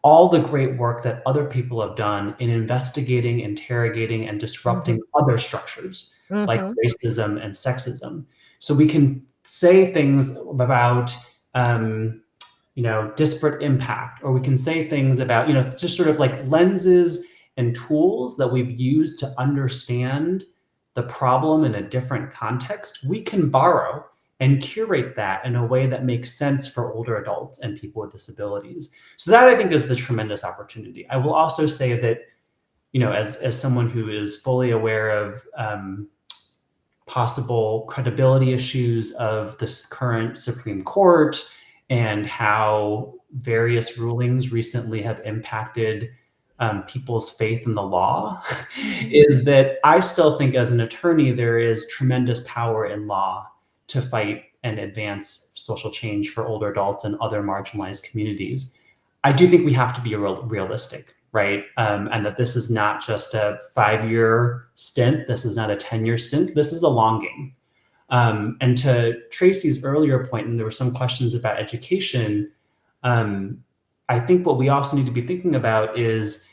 all the great work that other people have done in investigating, interrogating, and disrupting other structures like racism and sexism. So we can say things about, disparate impact, or we can say things about, just sort of like lenses and tools that we've used to understand the problem in a different context. We can borrow and curate that in a way that makes sense for older adults and people with disabilities. So that, I think, is the tremendous opportunity. I will also say that, as someone who is fully aware of possible credibility issues of this current Supreme Court and how various rulings recently have impacted people's faith in the law, is that I still think as an attorney, there is tremendous power in law to fight and advance social change for older adults and other marginalized communities. I do think we have to be realistic, right? And that this is not just a 5-year stint. This is not a 10-year stint. This is a long game. And to Tracy's earlier point, and there were some questions about education, I think what we also need to be thinking about is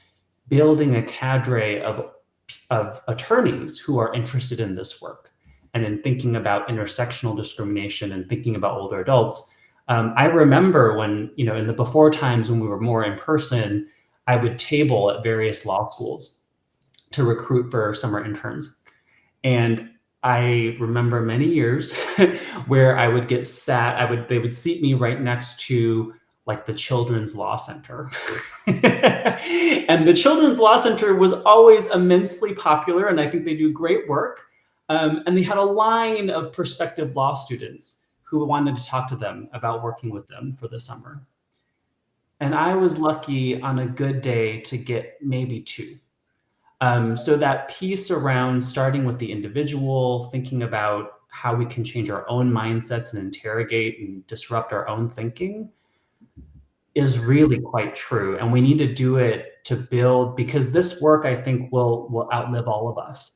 building a cadre of attorneys who are interested in this work and in thinking about intersectional discrimination and thinking about older adults. I remember when, in the before times when we were more in person, I would table at various law schools to recruit for summer interns. And I remember many years where I would get they would seat me right next to like the Children's Law Center. And the Children's Law Center was always immensely popular, and I think they do great work. And they had a line of prospective law students who wanted to talk to them about working with them for the summer. And I was lucky on a good day to get maybe 2. So that piece around starting with the individual, thinking about how we can change our own mindsets and interrogate and disrupt our own thinking is really quite true. And we need to do it to build, because this work, I think, will outlive all of us.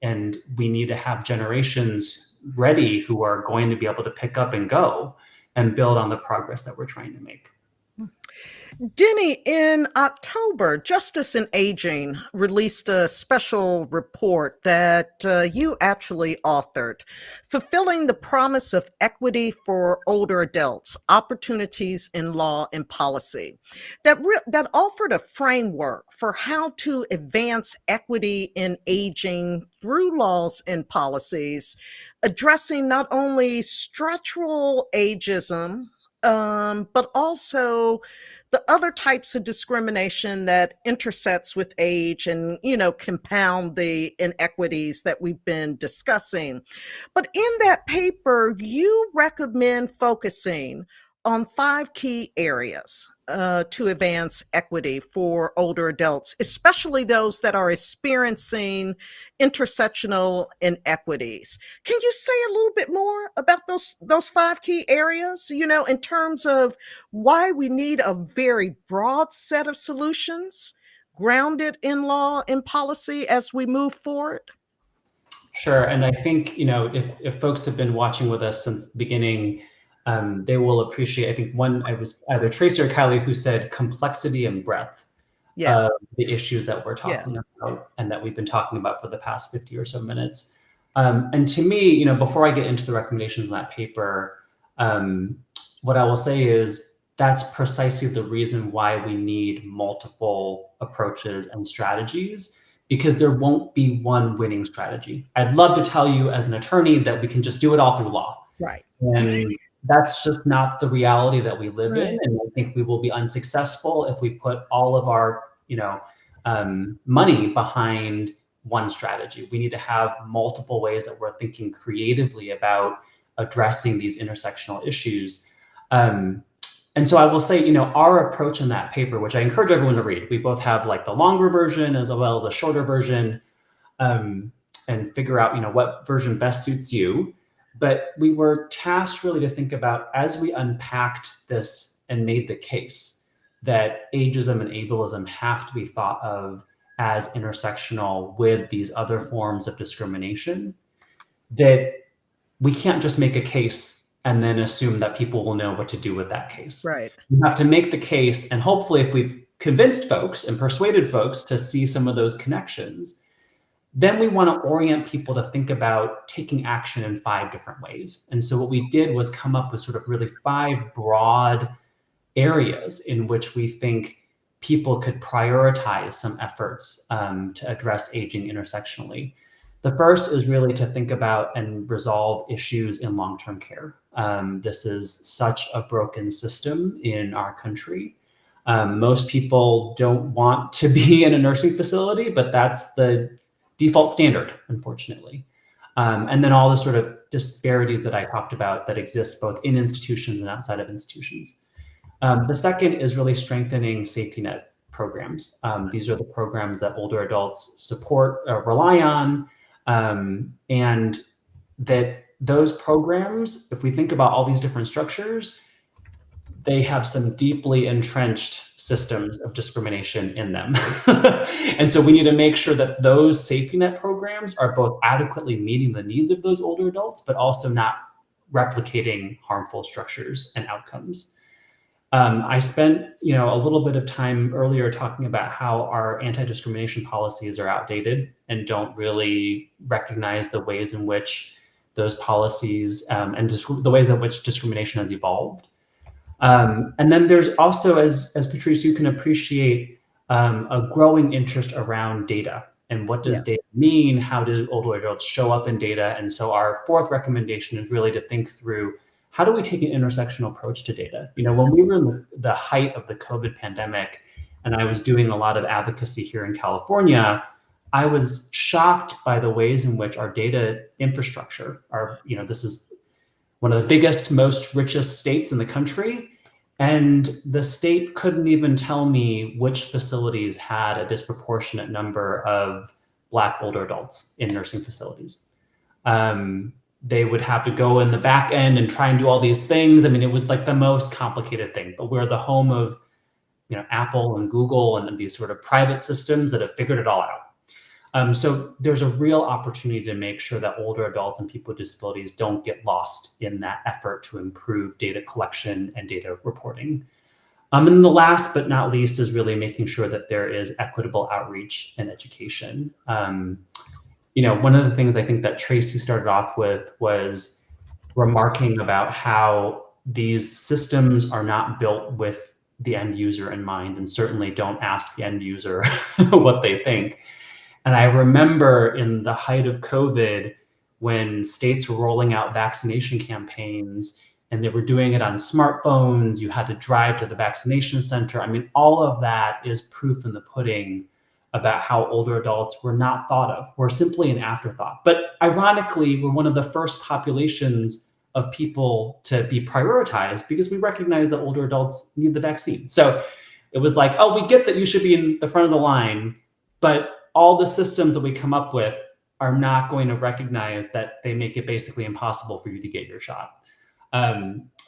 And we need to have generations ready who are going to be able to pick up and go and build on the progress that we're trying to make. Denny, in October, Justice in Aging released a special report that you actually authored, Fulfilling the Promise of Equity for Older Adults, Opportunities in Law and Policy, that offered a framework for how to advance equity in aging through laws and policies, addressing not only structural ageism, but also the other types of discrimination that intersects with age and, compound the inequities that we've been discussing. But in that paper, you recommend focusing on 5 key areas to advance equity for older adults, especially those that are experiencing intersectional inequities. Can you say a little bit more about those 5 key areas, in terms of why we need a very broad set of solutions grounded in law and policy as we move forward? Sure. And I think, if folks have been watching with us since the beginning, they will appreciate, I think I was either Tracy or Kylie who said complexity and breadth of the issues that we're talking about and that we've been talking about for the past 50 or so minutes. And to me, before I get into the recommendations in that paper, What I will say is that's precisely the reason why we need multiple approaches and strategies, because there won't be one winning strategy. I'd love to tell you as an attorney that we can just do it all through law. Right. And that's just not the reality that we live in. Right. And I think we will be unsuccessful if we put all of our, money behind one strategy. We need to have multiple ways that we're thinking creatively about addressing these intersectional issues. And so I will say, our approach in that paper, which I encourage everyone to read, we both have like the longer version as well as a shorter version, and figure out, what version best suits you. But we were tasked really to think about, as we unpacked this and made the case that ageism and ableism have to be thought of as intersectional with these other forms of discrimination, that we can't just make a case and then assume that people will know what to do with that case. Right. You have to make the case, and hopefully if we've convinced folks and persuaded folks to see some of those connections, then we want to orient people to think about taking action in 5 different ways. And so what we did was come up with sort of really 5 broad areas in which we think people could prioritize some efforts to address aging intersectionally. The first is really to think about and resolve issues in long-term care. This is such a broken system in our country. Most people don't want to be in a nursing facility, but that's the default standard, unfortunately. And then all the sort of disparities that I talked about that exist both in institutions and outside of institutions. The second is really strengthening safety net programs. These are the programs that older adults support or rely on, and that those programs, if we think about all these different structures, they have some deeply entrenched systems of discrimination in them. And so we need to make sure that those safety net programs are both adequately meeting the needs of those older adults, but also not replicating harmful structures and outcomes. I spent, a little bit of time earlier talking about how our anti-discrimination policies are outdated and don't really recognize the ways in which those policies and the ways in which discrimination has evolved. And then there's also, as Patrice, you can appreciate, a growing interest around data and what does data mean? How do older adults show up in data? And so our 4th recommendation is really to think through, how do we take an intersectional approach to data? When we were in the height of the COVID pandemic, and I was doing a lot of advocacy here in California, I was shocked by the ways in which our data infrastructure, this is one of the biggest, most richest states in the country, and the state couldn't even tell me which facilities had a disproportionate number of Black older adults in nursing facilities. They would have to go in the back end and try and do all these things. I mean, it was like the most complicated thing, but we're the home of, Apple and Google and these sort of private systems that have figured it all out. So there's a real opportunity to make sure that older adults and people with disabilities don't get lost in that effort to improve data collection and data reporting. And then the last but not least is really making sure that there is equitable outreach and education. One of the things I think that Tracy started off with was remarking about how these systems are not built with the end user in mind, and certainly don't ask the end user what they think. And I remember in the height of COVID, when states were rolling out vaccination campaigns and they were doing it on smartphones, you had to drive to the vaccination center. I mean, all of that is proof in the pudding about how older adults were not thought of, were simply an afterthought. But ironically, we're one of the first populations of people to be prioritized because we recognize that older adults need the vaccine. So it was like, oh, we get that you should be in the front of the line, but all the systems that we come up with are not going to recognize that they make it basically impossible for you to get your shot.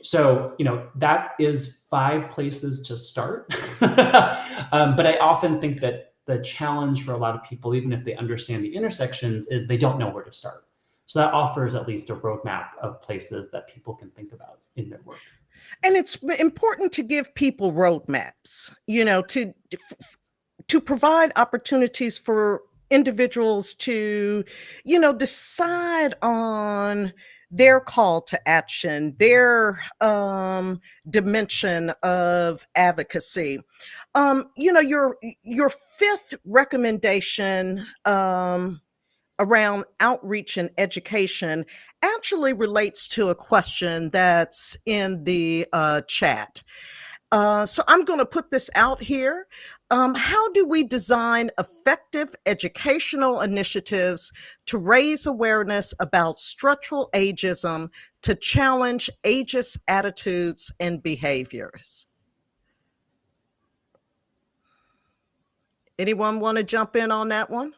So, that is 5 places to start. But I often think that the challenge for a lot of people, even if they understand the intersections, is they don't know where to start. So that offers at least a roadmap of places that people can think about in their work. And it's important to give people roadmaps, to provide opportunities for individuals to, decide on their call to action, their dimension of advocacy. Your fifth recommendation around outreach and education actually relates to a question that's in the chat. So I'm going to put this out here. How do we design effective educational initiatives to raise awareness about structural ageism, to challenge ageist attitudes and behaviors? Anyone want to jump in on that one?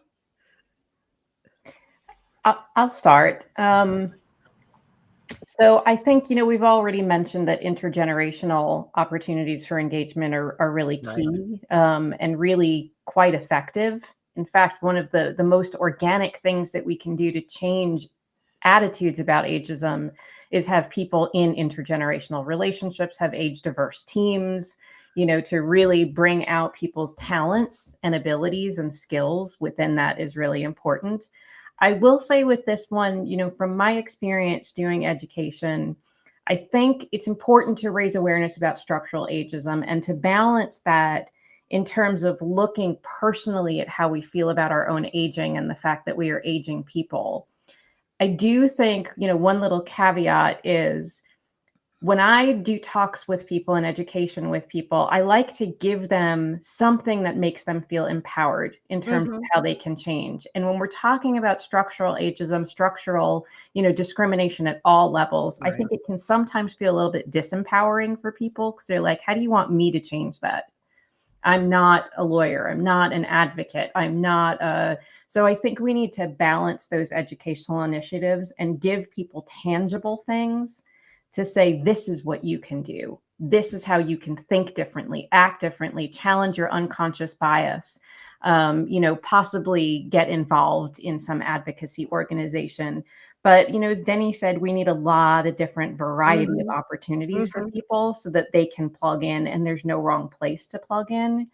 I'll start. So I think, we've already mentioned that intergenerational opportunities for engagement are really key, and really quite effective. In fact, one of the most organic things that we can do to change attitudes about ageism is have people in intergenerational relationships, have age diverse teams, to really bring out people's talents and abilities and skills within that is really important. I will say with this one, from my experience doing education, I think it's important to raise awareness about structural ageism and to balance that in terms of looking personally at how we feel about our own aging and the fact that we are aging people. I do think, one little caveat is when I do talks with people and education with people, I like to give them something that makes them feel empowered in terms of how they can change. And when we're talking about structural ageism, structural, discrimination at all levels, I think it can sometimes feel a little bit disempowering for people because they're like, how do you want me to change that? I'm not a lawyer. I'm not an advocate. I'm not a... So I think we need to balance those educational initiatives and give people tangible things to say, this is what you can do. This is how you can think differently, act differently, challenge your unconscious bias, possibly get involved in some advocacy organization. But, as Denny said, we need a lot of different variety of opportunities for people so that they can plug in and there's no wrong place to plug in.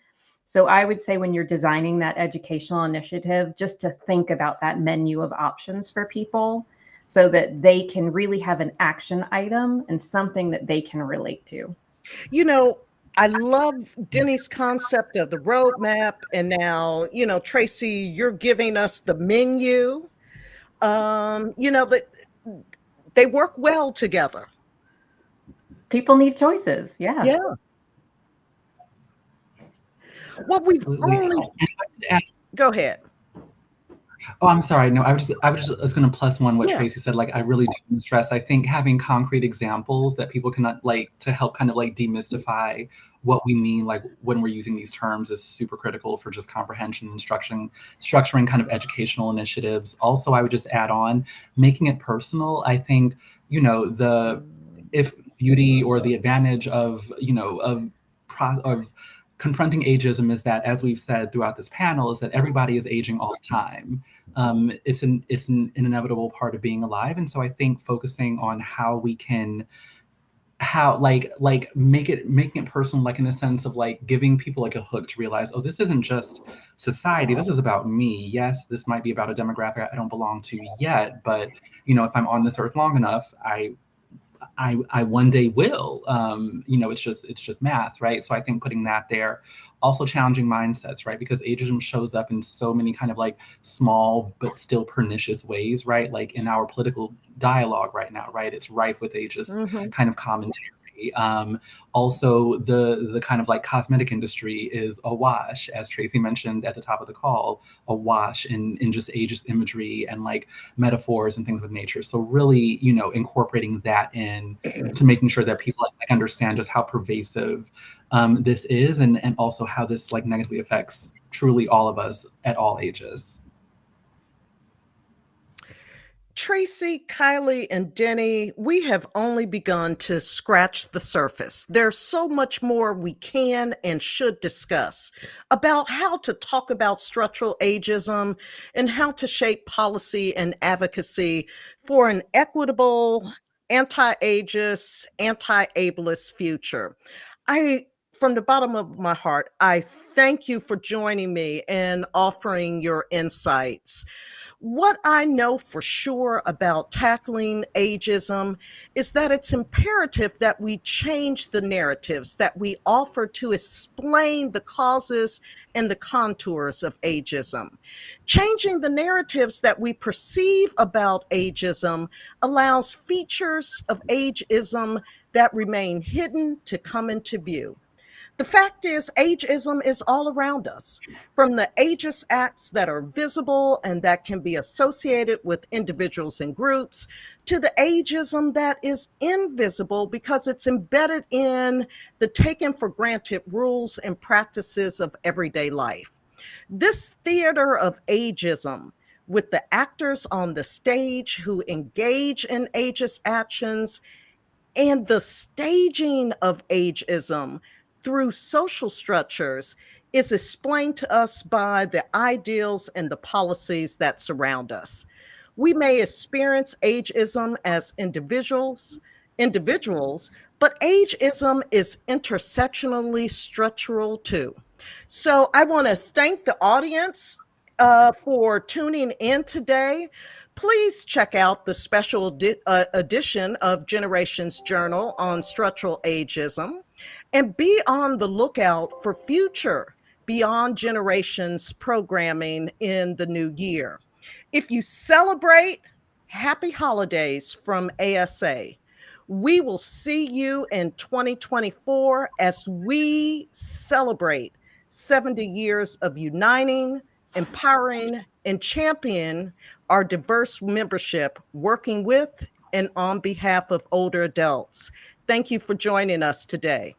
So I would say when you're designing that educational initiative, just to think about that menu of options for people so that they can really have an action item and something that they can relate to. I love Denny's concept of the roadmap. And now, Tracy, you're giving us the menu. That they work well together. People need choices. Yeah. Yeah. Well, we've only... Go ahead. Oh, I'm sorry. No, I was going to plus one what Tracy said. Like, I really do stress. I think having concrete examples that people can to help kind of demystify what we mean, like when we're using these terms, is super critical for just comprehension and structuring kind of educational initiatives. Also, I would just add on making it personal. I think, if beauty or the advantage of confronting ageism is that, as we've said throughout this panel, is that everybody is aging all the time. It's an inevitable part of being alive. And so I think focusing on how we can, making it personal, in a sense of giving people a hook to realize, oh, this isn't just society. This is about me. Yes, this might be about a demographic I don't belong to yet, but if I'm on this earth long enough, I one day will. It's just math, right? So I think putting that there, also challenging mindsets, right? Because ageism shows up in so many kind of small but still pernicious ways, right? Like in our political dialogue right now, right? It's rife with ageist kind of commentary. Also, the kind of cosmetic industry is awash, as Tracy mentioned at the top of the call, awash in just ageist imagery and metaphors and things of nature. So really, incorporating that in to making sure that people understand just how pervasive this is, and also how this negatively affects truly all of us at all ages. Tracy, Kylie, and Denny, we have only begun to scratch the surface. There's so much more we can and should discuss about how to talk about structural ageism and how to shape policy and advocacy for an equitable, anti-ageist, anti-ableist future. From the bottom of my heart, I thank you for joining me and offering your insights. What I know for sure about tackling ageism is that it's imperative that we change the narratives that we offer to explain the causes and the contours of ageism. Changing the narratives that we perceive about ageism allows features of ageism that remain hidden to come into view. The fact is, ageism is all around us, from the ageist acts that are visible and that can be associated with individuals and groups, to the ageism that is invisible because it's embedded in the taken for granted rules and practices of everyday life. This theater of ageism, with the actors on the stage who engage in ageist actions, and the staging of ageism through social structures, is explained to us by the ideals and the policies that surround us. We may experience ageism as individuals, but ageism is intersectionally structural too. So I want to thank the audience for tuning in today. Please check out the special edition of Generations Journal on structural ageism, and be on the lookout for future Beyond Generations programming in the new year. If you celebrate, happy holidays from ASA. We will see you in 2024 as we celebrate 70 years of uniting, empowering, and championing our diverse membership, working with and on behalf of older adults. Thank you for joining us today.